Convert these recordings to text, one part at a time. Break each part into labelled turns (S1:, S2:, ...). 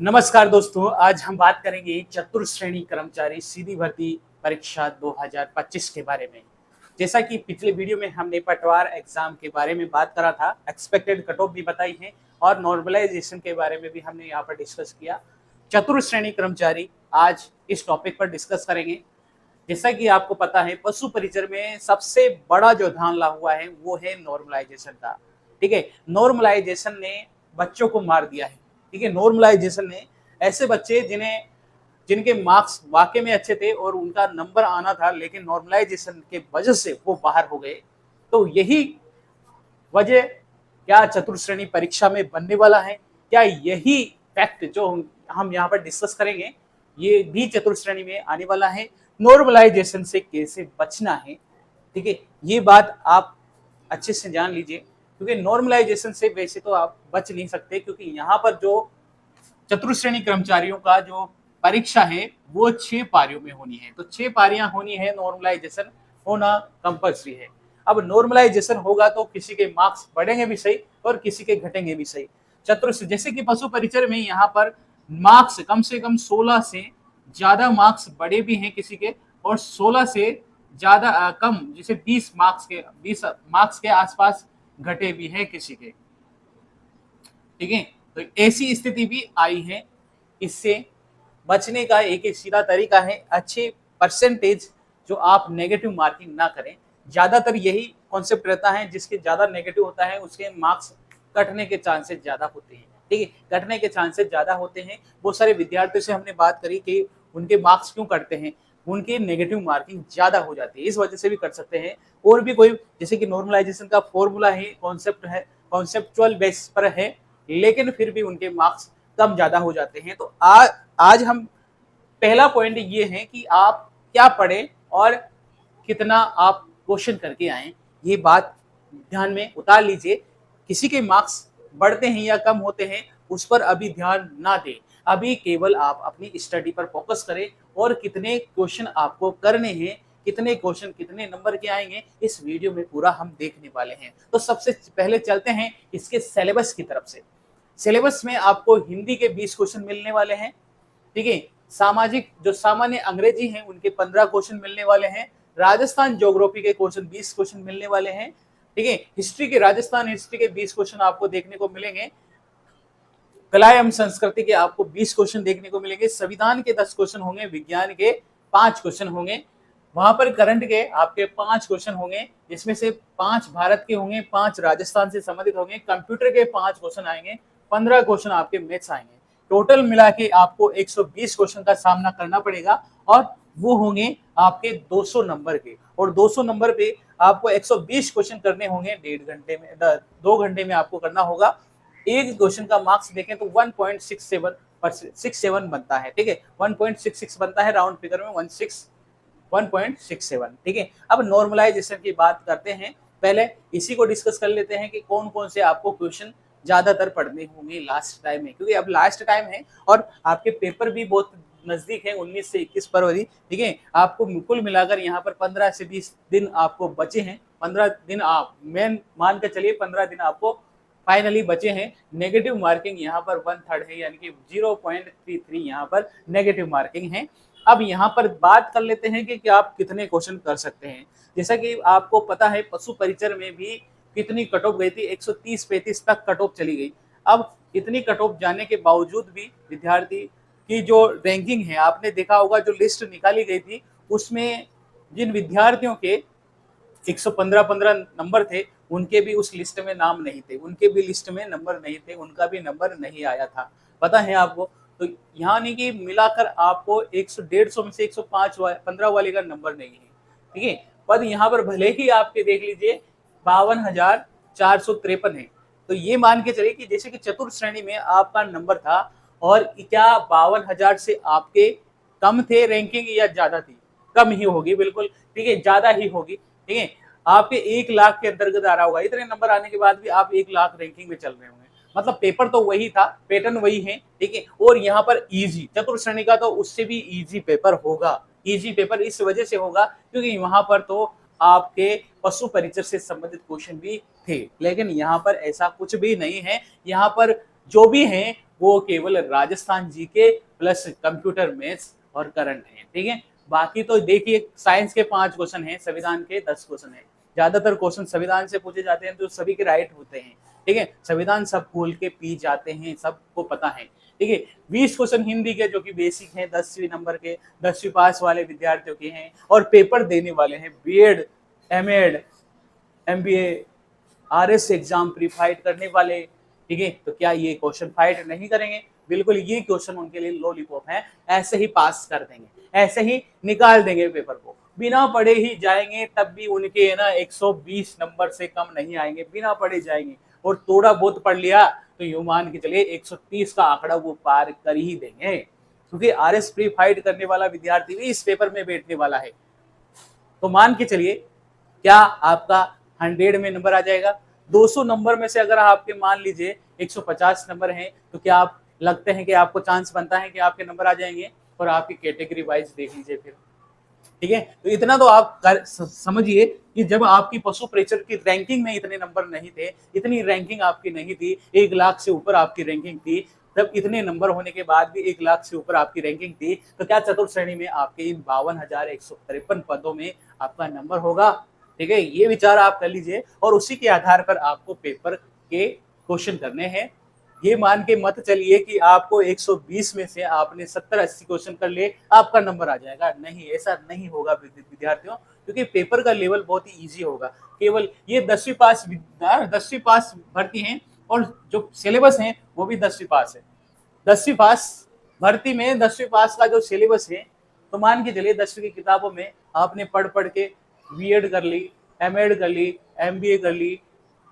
S1: नमस्कार दोस्तों, आज हम बात करेंगे चतुर्श्रेणी कर्मचारी सीधी भर्ती परीक्षा 2025 के बारे में। जैसा कि पिछले वीडियो में हमने पटवार एग्जाम के बारे में बात करा था, एक्सपेक्टेड कट ऑफ भी बताई है और नॉर्मलाइजेशन के बारे में भी हमने यहाँ पर डिस्कस किया। चतुर्श्रेणी कर्मचारी आज इस टॉपिक पर डिस्कस करेंगे। जैसा कि आपको पता है, पशु परिचर में सबसे बड़ा जो ध्यान ला हुआ है वो है नॉर्मलाइजेशन का। ठीक है, नॉर्मलाइजेशन ने बच्चों को मार दिया है। ठीक है, नॉर्मलाइजेशन ने ऐसे बच्चे जिनके मार्क्स वाकई में अच्छे थे और उनका नंबर आना था, लेकिन नॉर्मलाइजेशन के वजह से वो बाहर हो गए। तो यही वजह क्या चतुर्श्रेणी परीक्षा में बनने वाला है? क्या यही फैक्ट जो हम यहाँ पर डिस्कस करेंगे ये भी चतुर्श्रेणी में आने वाला है? नॉर्मलाइजेशन से कैसे बचना है? ठीक है, ये बात आप अच्छे से जान लीजिए, क्योंकि नॉर्मलाइजेशन से वैसे तो आप बच नहीं सकते, क्योंकि यहाँ पर जो चतुर्श्रेणी कर्मचारियों का जो परीक्षा है वो 6 पारियों में होनी है। तो 6 पारियां होनी है, नॉर्मलाइजेशन होना कंपल्सरी है। अब नॉर्मलाइजेशन होगा तो किसी के मार्क्स बढ़ेंगे भी सही और किसी के घटेंगे भी सही। चतुर्श्रेणी जैसे कि पशु परिचय में यहाँ पर मार्क्स कम से कम 16 से ज्यादा मार्क्स बढ़े भी हैं किसी के, और 16 से ज्यादा कम जैसे 20 मार्क्स के आसपास घटे भी हैं किसी के। ठीक है, तो ऐसी स्थिति भी आई है। इससे बचने का एक ही सीधा तरीका है, अच्छे परसेंटेज जो आप नेगेटिव मार्किंग ना करें। ज्यादातर यही कॉन्सेप्ट रहता है, जिसके ज्यादा नेगेटिव होता है उसके मार्क्स कटने के चांसेस ज्यादा होते हैं। ठीक है, कटने के चांसेस ज्यादा होते हैं। बहुत सारे विद्यार्थियों से हमने बात करी कि उनके मार्क्स क्यों कटते हैं, उनके नेगेटिव मार्किंग ज्यादा हो जाती है, इस वजह से भी कर सकते हैं। और भी कोई, जैसे कि नॉर्मलाइजेशन का फॉर्मूला है, कॉन्सेप्ट है, कॉन्सेप्चुअल बेस पर है, लेकिन फिर भी उनके मार्क्स कम ज्यादा हो जाते हैं। तो आज हम पहला पॉइंट ये है कि आप क्या पढ़े और कितना आप क्वेश्चन करके आए, ये बात ध्यान में उतार लीजिए। किसी के मार्क्स बढ़ते हैं या कम होते हैं उस पर अभी ध्यान ना दें। अभी केवल आप अपनी स्टडी पर फोकस करें और कितने क्वेश्चन आपको करने हैं, कितने क्वेश्चन कितने नंबर के आएंगे, इस वीडियो में पूरा हम देखने वाले हैं। तो सबसे पहले चलते हैं इसके सिलेबस की तरफ से। सिलेबस में आपको हिंदी के 20 क्वेश्चन मिलने वाले हैं। ठीक है, सामाजिक जो सामान्य अंग्रेजी हैं उनके 15 क्वेश्चन मिलने वाले हैं। राजस्थान ज्योग्राफी के क्वेश्चन 20 क्वेश्चन मिलने वाले हैं। ठीक है, हिस्ट्री के राजस्थान हिस्ट्री के 20 क्वेश्चन आपको देखने को मिलेंगे। कला एवं संस्कृति के आपको 20 क्वेश्चन देखने को मिलेंगे। संविधान के 10 क्वेश्चन होंगे, विज्ञान के 5 क्वेश्चन होंगे। वहां पर करंट के आपके 5 क्वेश्चन होंगे, जिसमें से 5 भारत के होंगे, 5 राजस्थान से संबंधित होंगे। कंप्यूटर के 5 क्वेश्चन आएंगे, 15 क्वेश्चन आपके मैथ्स आएंगे। टोटल मिला के आपको 120 क्वेश्चन का सामना करना पड़ेगा, और वो होंगे आपके 200 नंबर के। और 200 नंबर पे आपको 120 क्वेश्चन करने होंगे 2 घंटे में आपको करना होगा। एक क्वेश्चन का मार्क्स देखें तो 1.67 बनता है। ठीक है, 1.66 बनता है, राउंड फिगर में 1.67। ठीक है, अब नॉर्मलाइजेशन की बात करते हैं। पहले इसी को डिस्कस कर लेते हैं कि कौन कौन से आपको क्वेश्चन ज्यादातर पढ़ने होंगे लास्ट टाइम में, क्योंकि अब लास्ट टाइम है और आपके पेपर भी बहुत नजदीक है, 19 से 21 फरवरी। ठीक है, आपको कुल मिलाकर यहाँ पर 15 से 20 दिन आपको बचे हैं। 15 दिन आप मेन मान के चलिए, 15 दिन आपको फाइनली बचे हैं। नेगेटिव मार्किंग यहाँ पर 1/3 है, यानी कि 0.33 यहाँ पर नेगेटिव मार्किंग है। अब यहाँ पर बात कर लेते हैं कि आप कितने क्वेश्चन कर सकते हैं। जैसा कि आपको पता है, पशु परिचर में भी कितनी कट ऑफ गई थी, 130-35 तक कट ऑफ चली गई। अब इतनी कट ऑफ जाने के बावजूद भी विद्यार्थी की जो रैंकिंग है, आपने देखा होगा जो लिस्ट निकाली गई थी, उसमें जिन विद्यार्थियों के 115 नंबर थे, उनके भी उस लिस्ट में नाम नहीं थे, उनके भी लिस्ट में नंबर नहीं थे, उनका भी नंबर नहीं आया था, पता है आपको। तो यहाँ नहीं कि मिलाकर आपको 100-150 में से 105-15 वाले का नंबर नहीं है। ठीक है, पर यहाँ पर भले ही आपके देख लीजिए 52,453 है। तो ये मान के चलिए कि जैसे कि चतुर्श्रेणी में आपका नंबर था, और क्या 52,000 से आपके कम थे रैंकिंग या ज्यादा थी? कम ही होगी, बिल्कुल। ठीक है, ज्यादा ही होगी। ठीक है, आपके 1 लाख के अंतर्गत आ रहा होगा। इतने नंबर आने के बाद भी आप 1 लाख रैंकिंग में चल रहे होंगे, मतलब पेपर तो वही था, पैटर्न वही है। ठीक है, और यहाँ पर इजी चतुर्श्रेणी का तो उससे भी इजी पेपर होगा। इजी पेपर इस वजह से होगा क्योंकि वहां पर तो आपके पशु परिचर से संबंधित क्वेश्चन भी थे, लेकिन यहाँ पर ऐसा कुछ भी नहीं है। यहाँ पर जो भी है वो केवल Rajasthan GK plus computer maths और करंट है। ठीक है, बाकी तो देखिए साइंस के 5 क्वेश्चन हैं, संविधान के 10 क्वेश्चन हैं। ज्यादातर क्वेश्चन संविधान से पूछे जाते हैं तो सभी के राइट होते हैं। ठीक है, संविधान सब खोल के पी जाते हैं, सबको पता है। ठीक है, 20 क्वेश्चन हिंदी के जो कि बेसिक हैं, 10वीं नंबर के, 10वीं पास वाले विद्यार्थियों के हैं और पेपर देने वाले हैं BEd, MEd, MBA, RS exam प्री फाइट करने वाले। ठीक है, तो क्या ये क्वेश्चन फाइट नहीं करेंगे? बिल्कुल, ये क्वेश्चन उनके लिए लॉलीपॉप है, ऐसे ही पास कर देंगे, ऐसे ही निकाल देंगे पेपर को, बिना पढ़े ही जाएंगे, तब भी उनके ना 120 नंबर से कम नहीं आएंगे, बिना पढ़े जाएंगे। और थोड़ा बहुत पढ़ लिया तो यूं मान के चलिए 130 का आंकड़ा वो पार कर ही देंगे, क्योंकि आरएस प्री फाइट करने वाला विद्यार्थी भी इस पेपर में बैठने वाला है। तो मान के चलिए क्या आपका 100 में नंबर आ जाएगा? 200 नंबर में से अगर आपके मान लीजिए 150 नंबर हैं, तो क्या आप लगते हैं कि आपको चांस बनता है कि आपके नंबर आ जाएंगे? और आपकी कैटेगरी वाइज देख लीजिए फिर। ठीक है, तो इतना तो आप समझिए कि जब आपकी पशु प्रेक्षक की रैंकिंग में इतने नंबर नहीं थे, इतनी रैंकिंग आपकी नहीं थी, 1 लाख से ऊपर आपकी रैंकिंग थी, तब इतने नंबर होने के बाद भी 1 लाख से ऊपर आपकी रैंकिंग थी, तो क्या चतुर्थ श्रेणी में आपके इन 52,153 पदों में आपका नंबर होगा? ठीक है, ये विचार आप कर लीजिए और उसी के आधार पर आपको पेपर के क्वेश्चन करने हैं। ये मान के मत चलिए कि आपको 120 में से आपने 70-80 क्वेश्चन कर लिए, आपका नंबर आ जाएगा। नहीं, ऐसा नहीं होगा विद्यार्थियों, क्योंकि पेपर का लेवल बहुत ही इजी होगा। केवल ये 10वीं पास भर्ती हैं और जो सिलेबस है वो भी 10वीं पास है। 10वीं पास भर्ती में 10वीं पास का जो सिलेबस है, तो मान के चलिए 10वीं की किताबों में आपने पढ़ के बीएड कर ली, एमएड कर ली, एमबीए कर ली,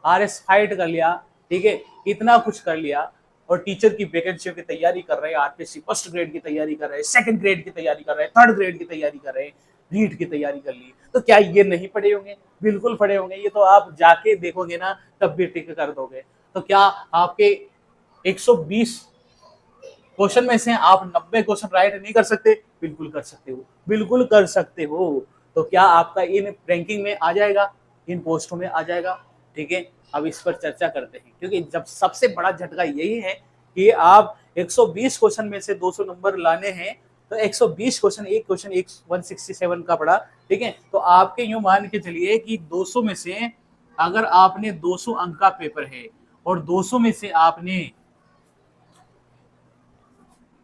S1: आरएस फाइट कर लिया। ठीक है, इतना कुछ कर लिया और टीचर की वैकेंसियों की तैयारी कर रहे हैं, आरपीएससी फर्स्ट ग्रेड की तैयारी कर रहे हैं, सेकंड ग्रेड की तैयारी कर रहे हैं, थर्ड ग्रेड की तैयारी कर रहे हैं, नीट की तैयारी कर ली, तो क्या ये नहीं पढ़े होंगे? बिल्कुल पढ़े होंगे। ये तो आप जाके देखोगे ना तब भी टिक कर दोगे। तो क्या आपके 120 क्वेश्चन में से आप 90 क्वेश्चन राइट नहीं कर सकते? बिल्कुल कर सकते हो, बिल्कुल कर सकते हो। तो क्या आपका इन रैंकिंग में आ जाएगा, इन पोस्टों में आ जाएगा? ठीक है, अब इस पर चर्चा करते हैं, क्योंकि जब सबसे बड़ा झटका यही है कि आप 120 क्वेश्चन में से 200 नंबर लाने हैं, तो 120 क्वेश्चन, एक क्वेश्चन 167 का पड़ा। ठीक है, तो आपके यूं मान के चलिए कि 200 में से अगर आपने 200 अंक का पेपर है और 200 में से आपने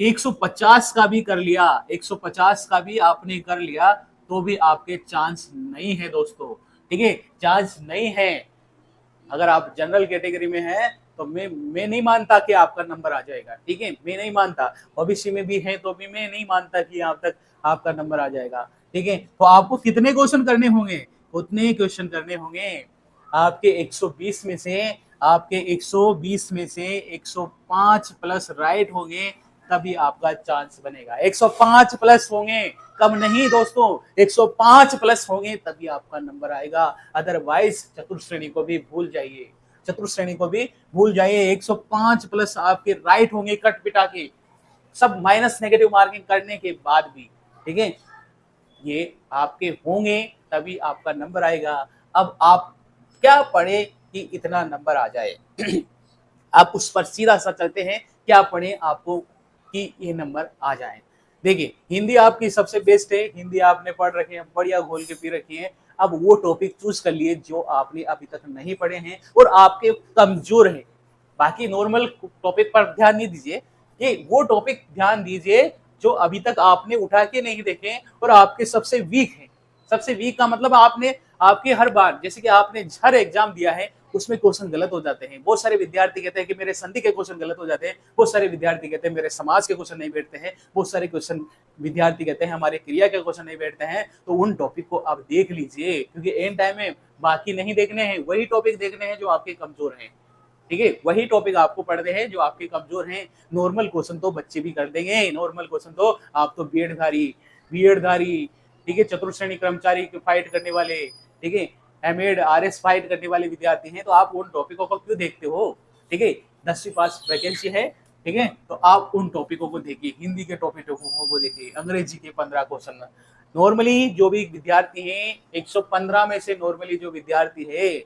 S1: 150 का भी कर लिया, 150 का भी आपने कर लिया, तो भी आपके चांस नहीं है दोस्तों। ठीक है, चांस नहीं है। अगर आप जनरल कैटेगरी में हैं तो मैं नहीं मानता कि आपका नंबर आ जाएगा। ठीक है, मैं नहीं मानता। ओबीसी में भी है तो भी मैं नहीं मानता कि यहाँ तक आपका नंबर आ जाएगा। ठीक है, तो आपको कितने क्वेश्चन करने होंगे? उतने ही क्वेश्चन करने होंगे। आपके 120 में से, आपके 120 में से 105 प्लस राइट होंगे, तभी आपका चांस बनेगा। 105 प्लस होंगे, कम नहीं दोस्तों, 105 प्लस होंगे तभी आपका नंबर आएगा। अदरवाइज चतुर्थ श्रेणी को भी भूल जाइए, चतुर्थ श्रेणी को भी भूल जाइए। 105 प्लस आपके राइट होंगे कट पिटा के, सब माइनस नेगेटिव मार्किंग करने के बाद भी। ठीक है, ये आपके होंगे तभी आपका नंबर आएगा। अब आप क्या पढ़े कि इतना नंबर आ जाए? आप उस पर सीधा सा चलते हैं, क्या पढ़े आपको कि ये नंबर आ जाए? देखिए, हिंदी आपकी सबसे बेस्ट है, हिंदी आपने पढ़ रखे हैं, बढ़िया घोल के पी रखी है। अब वो टॉपिक चूज कर लिए जो आपने अभी तक नहीं पढ़े हैं और आपके कमजोर है। बाकी नॉर्मल टॉपिक पर ध्यान नहीं दीजिए, ये वो टॉपिक ध्यान दीजिए जो अभी तक आपने उठा के नहीं देखे और आपके सबसे वीक है। सबसे वीक का मतलब आपने, आपके हर बार, जैसे कि आपने हर एग्जाम दिया है उसमें क्वेश्चन गलत हो जाते हैं। बहुत सारे विद्यार्थी कहते हैं कि मेरे संधि के क्वेश्चन गलत हो जाते हैं, बहुत सारे विद्यार्थी कहते हैं मेरे समाज के क्वेश्चन नहीं बैठते हैं, बहुत सारे क्वेश्चन विद्यार्थी कहते हैं हमारे क्रिया के क्वेश्चन नहीं बैठते हैं। तो उन टॉपिक को आप देख लीजिए, क्योंकि एंड टाइम में बाकी नहीं देखने हैं, वही टॉपिक देखने हैं जो आपके कमजोर हैं। ठीक है, वही टॉपिक आपको पढ़ने हैं जो आपके कमजोर हैं। नॉर्मल क्वेश्चन तो बच्चे भी कर देंगे, नॉर्मल क्वेश्चन तो आप तो बीएड धारी, ठीक है, चतुर्थ श्रेणी कर्मचारी फाइट करने वाले, ठीक है, एमएड आरएस फाइट करने वाले विद्यार्थी हैं, तो आप उन टॉपिकों को क्यों देखते हो? ठीक है, 10वीं पास वैकेंसी है, ठीक है, तो आप उन टॉपिकों को देखिए, हिंदी के टॉपिकों को देखिए, अंग्रेजी के 15 क्वेश्चन। नॉर्मली जो भी विद्यार्थी हैं, 115 में से नॉर्मली जो विद्यार्थी है,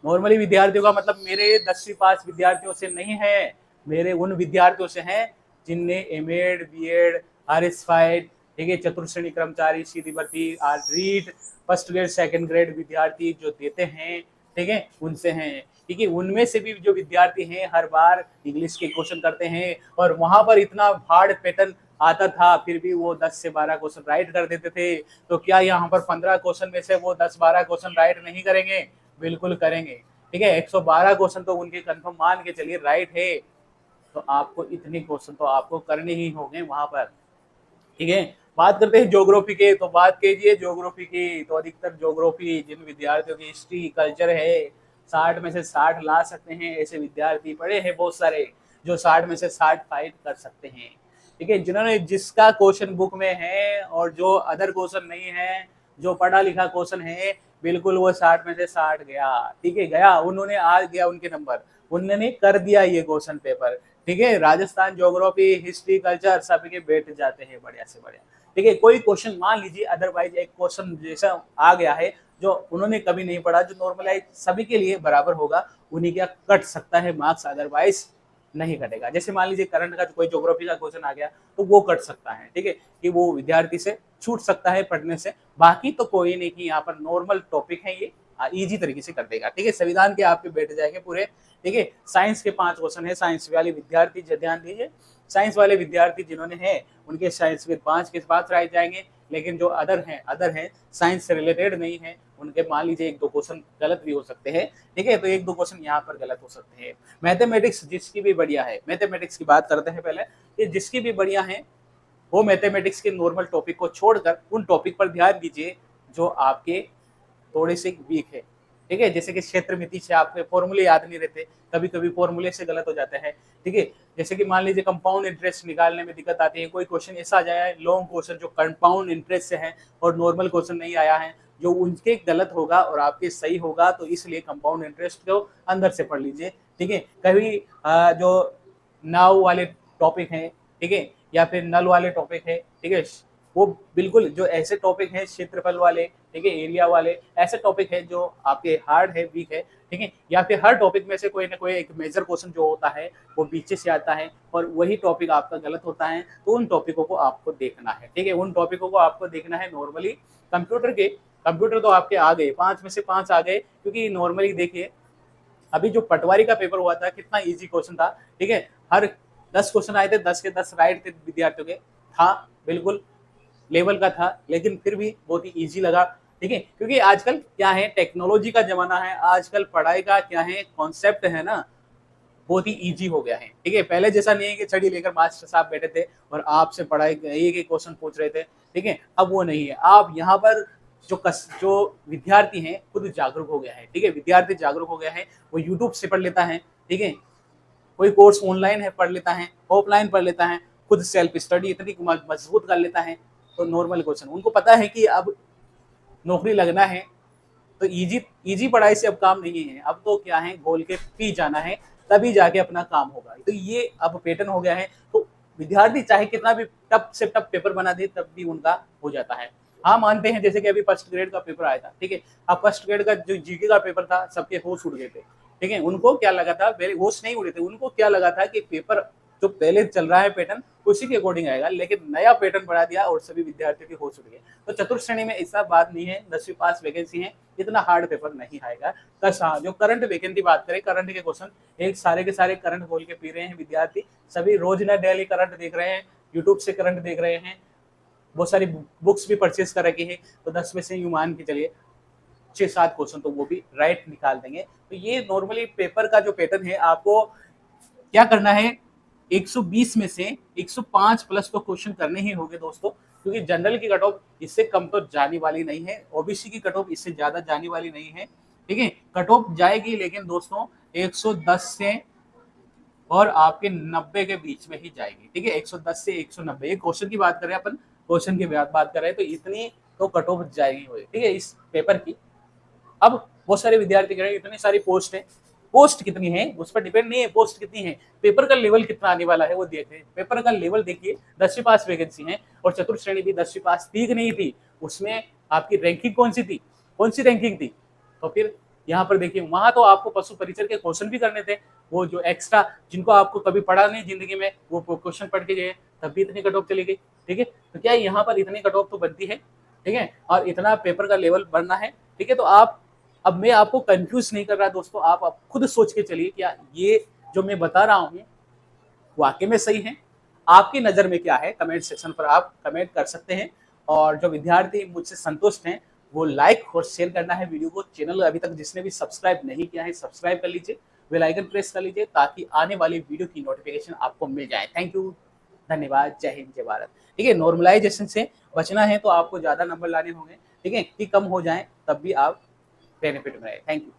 S1: नॉर्मली विद्यार्थियों का मतलब मेरे 10वीं पास विद्यार्थियों से नहीं है, मेरे उन विद्यार्थियों से हैं जिनने एमएड, बीएड, आरएस-फाइड, ठीक है, चतुर्थ श्रेणी कर्मचारी, सीधी भर्ती, REET, first grade, second grade विद्यार्थी जो देते हैं, ठीक है, उनसे हैं। ठीक है, उनमें से भी जो विद्यार्थी हैं हर बार इंग्लिश के क्वेश्चन करते हैं और वहां पर इतना हार्ड पैटर्न आता था, फिर भी वो 10 से 12 क्वेश्चन राइट कर देते थे। तो क्या यहाँ पर 15 क्वेश्चन में से वो 10-12 क्वेश्चन राइट नहीं करेंगे? बिल्कुल करेंगे। ठीक है, 112 क्वेश्चन तो उनके कंफर्म मान के चलिए राइट है, तो आपको इतने क्वेश्चन तो आपको करने ही होंगे वहां पर। ठीक है, बात करते हैं ज्योग्राफी के, तो बात कीजिए ज्योग्राफी की। तो अधिकतर ज्योग्राफी जिन विद्यार्थियों की हिस्ट्री कल्चर है 60 में से 60 ला सकते हैं, ऐसे विद्यार्थी पढ़े हैं बहुत सारे जो 60 में से 60 फाइट कर सकते हैं। ठीक है, जिन्होंने जिसका क्वेश्चन बुक में है और जो अदर क्वेश्चन नहीं है, जो पढ़ा लिखा क्वेश्चन है, बिल्कुल वो 60 में से 60 गया। ठीक है, गया, उन्होंने आ गया उनके नंबर, उन्होंने कर दिया ये क्वेश्चन पेपर। ठीक है, राजस्थान ज्योग्राफी, हिस्ट्री, कल्चर सबके बैठ जाते हैं बढ़िया से बढ़िया। ठीक है, कोई क्वेश्चन मान लीजिए अदरवाइज एक क्वेश्चन जैसा आ गया है जो उन्होंने कभी नहीं पढ़ा, जो नॉर्मलाइज सभी के लिए बराबर होगा, उन्हीं क्या कट सकता है मार्क्स, अदरवाइज नहीं कटेगा। जैसे मान लीजिए करंट का कोई ज्योग्राफी का क्वेश्चन आ गया तो वो कट सकता है। ठीक है, कि वो विद्यार्थी से छूट सकता है पढ़ने से, बाकी तो कोई नहीं, कि यहाँ पर नॉर्मल टॉपिक है ये, इजी तरीके से कर देगा। ठीक है, संविधान के आपके बैठ जाएंगे पूरे। ठीक है, साइंस के 5 क्वेश्चन है, साइंस वाले विद्यार्थी ध्यान दीजिए, साइंस वाले विद्यार्थी जिन्होंने है उनके साइंस के 5 के 5 राइट जाएंगे, लेकिन जो अदर हैं साइंस से रिलेटेड नहीं है, उनके मान लीजिए 1-2 क्वेश्चन गलत भी हो सकते हैं। ठीक है, तो 1-2 क्वेश्चन यहाँ पर गलत हो सकते हैं। मैथमेटिक्स जिसकी भी बढ़िया है, मैथमेटिक्स की बात करते हैं पहले, कि जिसकी भी बढ़िया है वो मैथमेटिक्स के नॉर्मल टॉपिक को छोड़कर उन टॉपिक पर ध्यान दीजिए जो आपके थोड़े से वीक है। ठीक है, जैसे कि क्षेत्रमिति से आपके फॉर्मूले याद नहीं रहते, कभी कभी फॉर्मूले से गलत हो जाते हैं। ठीक है, जैसे कि मान लीजिए कंपाउंड इंटरेस्ट निकालने में दिक्कत आती है, कोई क्वेश्चन ऐसा आ जाए लॉन्ग क्वेश्चन जो कंपाउंड इंटरेस्ट से है और नॉर्मल क्वेश्चन नहीं आया है, जो उनके गलत होगा और आपके सही होगा, तो इसलिए कंपाउंड इंटरेस्ट को अंदर से पढ़ लीजिए। ठीक है, कभी जो नाव वाले टॉपिक हैं, ठीक है, या फिर नल वाले टॉपिक है, ठीक है, वो बिल्कुल जो ऐसे टॉपिक हैं क्षेत्रफल वाले, ठीक है, एरिया वाले, ऐसे टॉपिक है जो आपके हार्ड है, वीक है। ठीक है, या फिर हर टॉपिक में से कोई ना कोई एक मेजर क्वेश्चन जो होता है वो पीछे से आता है और वही टॉपिक आपका गलत होता है, तो उन टॉपिकों को आपको देखना है। ठीक है, उन टॉपिकों को आपको देखना है। नॉर्मली कंप्यूटर तो आपके आ गए, 5 में से 5 आ गए, क्योंकि नॉर्मली देखिए अभी जो पटवारी का पेपर हुआ था कितना इजी क्वेश्चन था। ठीक है, हर 10 क्वेश्चन आए थे, 10 के 10 राइट थे विद्यार्थियों के, था बिल्कुल लेवल का था, लेकिन फिर भी बहुत ही इजी लगा। ठीक है, क्योंकि आजकल क्या है, टेक्नोलॉजी का जमाना है, आजकल पढ़ाई का क्या है कॉन्सेप्ट है ना, बहुत ही इजी हो गया है। ठीक है, पहले जैसा नहीं है कि छड़ी लेकर मास्टर साहब बैठे थे और आपसे पढ़ाई एक एक क्वेश्चन पूछ रहे थे। ठीक है, अब वो नहीं है। आप यहाँ पर जो विद्यार्थी हैं खुद जागरूक हो गया है। ठीक है, विद्यार्थी जागरूक हो गया है, वो यूट्यूब से पढ़ लेता है। ठीक है, कोई कोर्स ऑनलाइन है पढ़ लेता है, ऑफलाइन पढ़ लेता है, खुद सेल्फ स्टडी इतनी मजबूत कर लेता है। तो नॉर्मल क्वेश्चन उनको पता है कि अब नौकरी लगना है, तो इजी इजी पढ़ाई से अब काम नहीं है, अब तो क्या है घोल के पी जाना है, तभी जाके अपना काम होगा। तो ये अब पैटर्न हो गया है। तो विद्यार्थी चाहे कितना भी टफ से टफ पेपर बना दे तब भी उनका हो जाता है। हाँ, मानते हैं जैसे कि अभी फर्स्ट ग्रेड का पेपर आया था। ठीक है, अब फर्स्ट ग्रेड का जो जीके का पेपर था सबके होश उड़ गए थे। ठीक है, उनको क्या लगा था, पहले होश नहीं उड़े थे, उनको क्या लगा था कि पेपर जो पहले चल रहा है पैटर्न उसी के अकॉर्डिंग आएगा, लेकिन नया पैटर्न बढ़ा दिया और सभी विद्यार्थियों के होश उड़ गए। तो चतुर्थ श्रेणी में ऐसा बात नहीं है, 10वीं पास वैकेंसी है, इतना हार्ड पेपर नहीं आएगा। बस हाँ, जो करंट वैकेंसी बात करें, करंट के क्वेश्चन एक सारे के सारे करंट खोल के पी रहे हैं विद्यार्थी, सभी रोज ना डेली करंट देख रहे हैं, यूट्यूब से करंट देख रहे हैं, बहुत सारी बुक्स भी परचेज कर रखी है। तो 10 में से यूं मान के चलिए 6-7 क्वेश्चन तो वो भी राइट निकाल देंगे। तो ये नॉर्मली पेपर का जो पैटर्न है, आपको क्या करना है, 120 में से 105 प्लस तो क्वेश्चन करने ही होंगे दोस्तों, क्योंकि जनरल की कट ऑफ इससे कम तो जाने वाली नहीं है, ओबीसी की कट ऑफ इससे ज्यादा जाने वाली नहीं है। ठीक है, कट ऑफ जाएगी लेकिन दोस्तों 110 से और आपके 90 के बीच में ही जाएगी। ठीक है, 110 से 190, एक क्वेश्चन की बात करें अपन, क्वेश्चन की बात करें तो इतनी तो कट ऑफ जाएगी हुई। ठीक है, इस पेपर की। अब बहुत सारे विद्यार्थी कह रहे हैं इतनी सारी पोस्ट है, पोस्ट कितनी है उस पर डिपेंड नहीं है, पोस्ट कितनी है, पेपर का लेवल कितना आने वाला है वो देखते हैं। पेपर का लेवल देखिए, 10वीं पास वैकेंसी है और चतुर्थ श्रेणी भी 10वीं पास थी कि नहीं थी, उसमें आपकी रैंकिंग कौन सी थी, कौन सी रैंकिंग थी, तो फिर यहाँ पर देखिए, वहां तो आपको पशु परिचर के क्वेश्चन भी करने थे, वो जो एक्स्ट्रा जिनको आपको कभी पढ़ा नहीं जिंदगी में, वो क्वेश्चन पढ़ के गए, तब भी इतनी कट ऑफ चली गई। ठीक है, तो क्या यहाँ पर इतनी कट ऑफ तो बनती है। ठीक है, और इतना पेपर का लेवल बढ़ना है। ठीक है, तो आप, अब मैं आपको कंफ्यूज नहीं कर रहा दोस्तों, आप खुद सोच के चलिए क्या ये जो मैं बता रहा हूँ वाकई में सही है। आपकी नज़र में क्या है, कमेंट सेक्शन पर आप कमेंट कर सकते हैं। और जो विद्यार्थी मुझसे संतुष्ट हैं, वो लाइक और शेयर करना है वीडियो को। चैनल अभी तक जिसने भी सब्सक्राइब नहीं किया है, सब्सक्राइब कर लीजिए, बेल आइकन प्रेस कर लीजिए, ताकि आने वाली वीडियो की नोटिफिकेशन आपको मिल जाए। थैंक यू, धन्यवाद, जय हिंद, जय भारत। ठीक है, नॉर्मलाइजेशन से बचना है तो आपको ज़्यादा नंबर लाने होंगे। ठीक है, कि कम हो जाए तब भी आप बेनिफिट में रहे। Thank you.